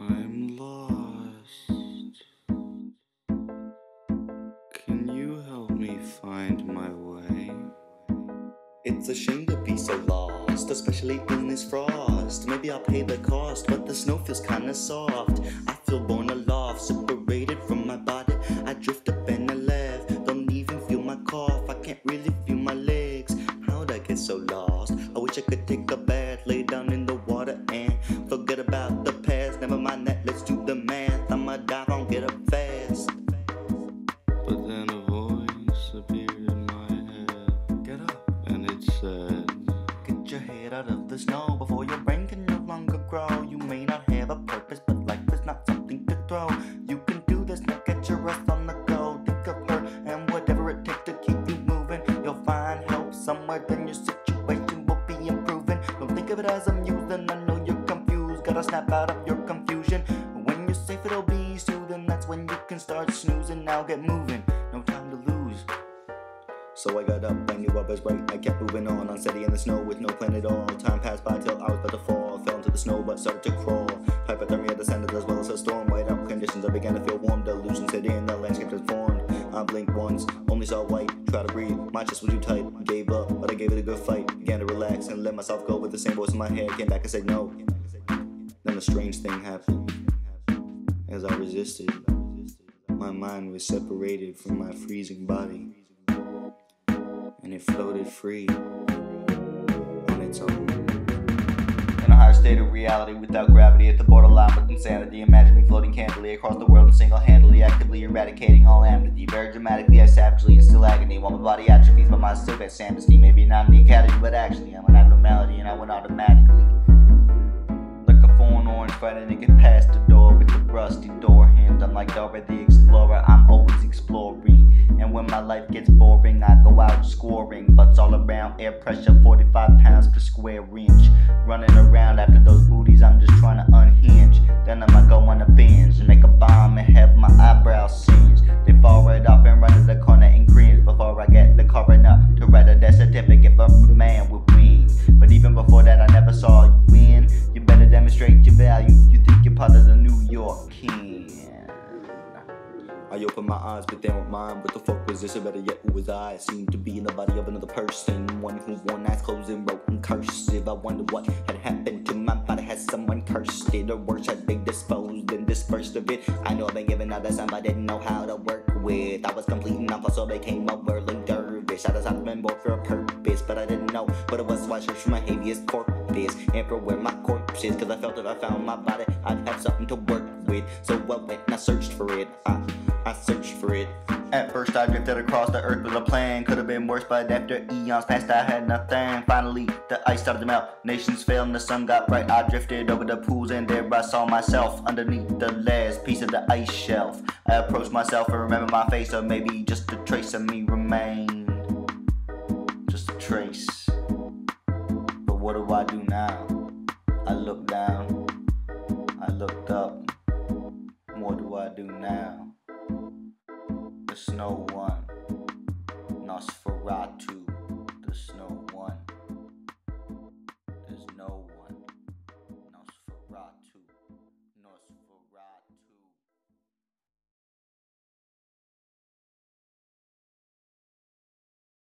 I'm lost. Can you help me find my way? It's a shame to be so lost, especially in this frost. Maybe I'll pay the cost, but the snow feels kinda soft. I feel born aloft, separated from my body. I drift up and I left, don't even feel my cough. I can't really feel my legs. How'd I get so lost? I wish I could take a bath, lay down in the water and forget about the past. Never mind that, let's do the math. I'ma dive on, get up fast. But then a voice appeared in my head. Get up. And it said, get your head out of the snow before your brain can no longer grow. You may not have a purpose, but life is not something to throw. You can do this, now get your rest on the go. Think of her and whatever it takes to keep you moving. You'll find help somewhere, then your situation will be improving. Don't think of it as amusing, I know you're confused. Gotta snap out of your confusion. When you're safe, it'll be soothing. That's when you can start snoozing. Now get moving, no time to lose. So I got up, I knew I was right. I kept moving on, unsteady in the snow with no plan at all. Time passed by till I was about to fall. Fell into the snow but started to crawl. Hypothermia descended as well as a storm. White out conditions, I began to feel warm. Delusions hit in, the landscape transformed. I blinked once, only saw white. Tried to breathe, my chest was too tight. Gave up, but I gave it a good fight. Began to relax and let myself go with the same voice in my head. Came back and said no. Then a strange thing happened. As I resisted, my mind was separated from my freezing body. And it floated free on its own. In a higher state of reality without gravity at the borderline with insanity. Imagine me floating candidly across the world and single-handedly, actively eradicating all amnesty. Very dramatically, I savagely instill agony while my body atrophies, but my still gets amnesty. Maybe not in the academy, but actually I'm an abnormality and I went automatically. Like a foreign orange fighting to get past the door with the rusty door hinge. I'm like Dora the Explorer, I'm always exploring. And when my life gets boring, I go out scoring. Butts all around, air pressure 45 pounds per square inch. Running around after those booties, I'm just trying to unhinge. Then I'ma go on a binge and make a bomb and have my eyebrows singed. They fall right off and run to the corner and cringe before I get the coroner to write a death certificate for a man with wings. But even before that, I never saw you win. You better demonstrate your value. You think you're part of the New York king. I opened my eyes, but they weren't mine. What the fuck was this, or better yet, who was I? I seemed to be in the body of another person. One who wore nice clothes and wrote in cursive. I wonder what had happened to my body. Had someone cursed it, or worse, had they disposed and dispersed of it? I know I've been giving out that sound I didn't know how to work with. I was complete and I so became a whirling dervish. I decided to been born for a purpose, but I didn't know what it was, so I searched for my habeas corpus and for where my corpse is. Cause I felt if I found my body, I'd have something to work with. So I went and I searched for it. I searched for it. At first I drifted across the earth with a plan. Could have been worse, but after eons passed I had nothing. Finally the ice started to melt, nations fell and the sun got bright. I drifted over the pools and there I saw myself underneath the last piece of the ice shelf. I approached myself and remembered my face, or maybe just a trace of me remained. Just a trace. But what do I do now?